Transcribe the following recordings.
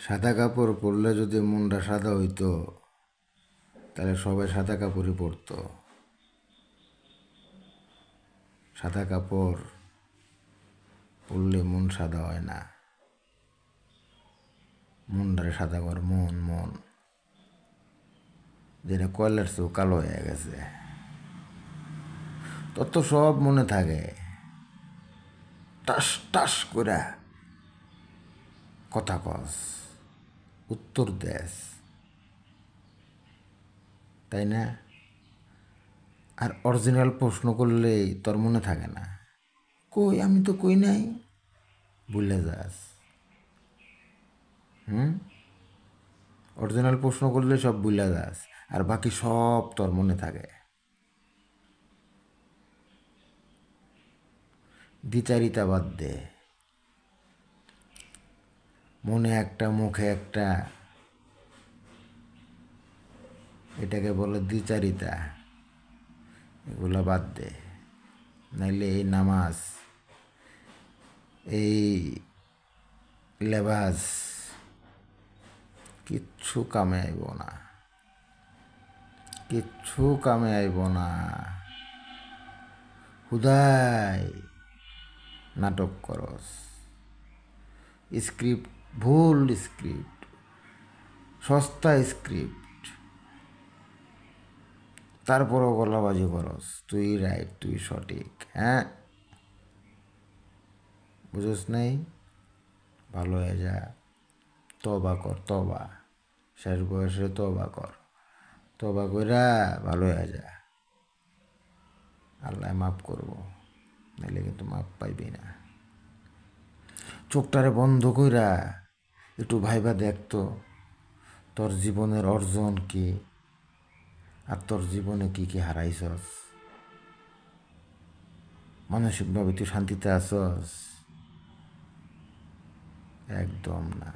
সাদা কাপড় পরলে যদি মনটা সাদা হইতো তাহলে সবাই সাদা কাপড়ই পরতো। সাদা কাপড় পরলে মন সাদা হয় না, মনটারে সাদা কর মন মন, যেটা কয়লার চেয়েও কালো হয়ে গেছে। তোর তো সব মনে থাকে, টাস টাস করে কথা কস, উত্তর দেশ, তাই না? আর অরিজিনাল প্রশ্ন করলেই তোর মনে থাকে না। কই আমি তো কই নাই, ভুলে যাস। অরিজিনাল প্রশ্ন করলে সব ভুলে যাস, আর বাকি সব তোর মনে থাকে। দ্বিচারিতা বাদ দে, মনে একটা মুখে একটা, এটাকে বলে দ্বিচারিতা। এগুলো বাদ দে, নাইলে এই নামাজ, এই লেবাস কিচ্ছু কামে আইব না, কিচ্ছু কামে আইব না। হুদাই নাটক করস, স্ক্রিপ্ট ভুল, স্ক্রিপ্ট সস্তা স্ক্রিপ্ট, তারপরও গলাবাজি করস তুই রাইট, তুই সঠিক। হ্যাঁ, বুঝোস নাই? ভালো হয়ে যা, তবা কর, তবা, শেষ বয়সে তবা কর, তবা কইরা ভালো হয়ে যা, আল্লাহ মাফ করবো, নাইলে কিন্তু মাফ পাইবি না। চোখটারে বন্ধ কইরা একটু ভাইবা দেখতো তোর জীবনের অর্জন কি, আর তোর জীবনে কি কি হারাইছস। মানসিকভাবে তুই শান্তিতে আছস? একদম না,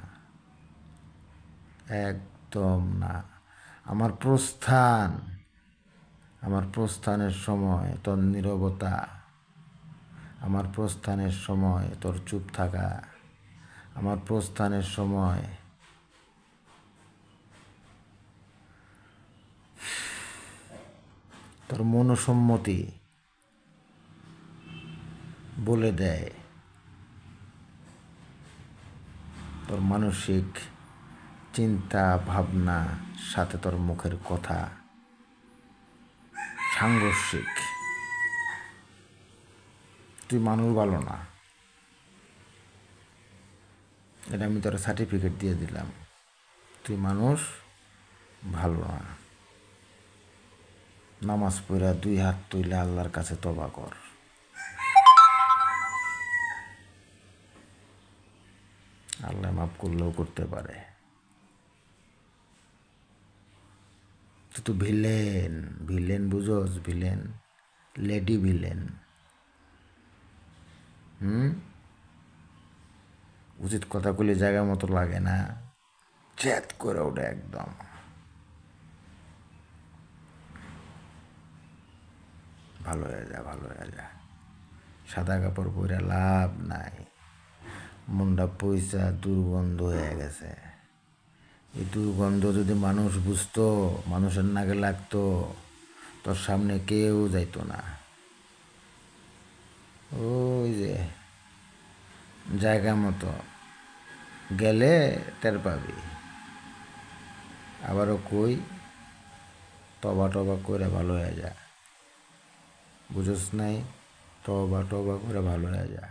একদম না। আমার প্রস্থান, আমার প্রস্থানের সময় তোর নীরবতা, আমার প্রস্থানের সময় তোর চুপ থাকা, আমার প্রস্থানের সময় তোর মনসম্মতি বলে দেয়, তোর মানসিক চিন্তা ভাবনা সাথে তোর মুখের কথা সাংঘর্ষিক। তুই মানুষ ভালো না, এটা আমি তোর সার্টিফিকেট দিয়ে দিলাম। তুই মানুষ ভালো না। নামাজ পড়া 2 হাত তুইলে আল্লাহর কাছে তওবা কর। আল্লাহ মাফ করলেও করতে পারে। তুই তো ভিলেন, ভিলেন বুঝোস? Villain, lady villain. উচিত কথা কইলে জায়গা মতো লাগে না, চ্যাত করে ওঠে একদম। ভালো হয়ে যা, ভালো হয়ে যা। সাদা কাপড় পরে লাভ নাই, মনটা পয়সা দুর্গন্ধ হয়ে গেছে। এই দুর্গন্ধ যদি মানুষ বুঝতো, মানুষের নাকে লাগতো, তোর সামনে কেউ যাইতো না। ওই যে জায়গা মতো গেলে টের পাবি। আবারও কই, তবা টবা করে ভালো হয়ে যা। বুঝোস নাই? তবা টবা করে ভালো হয়ে যা।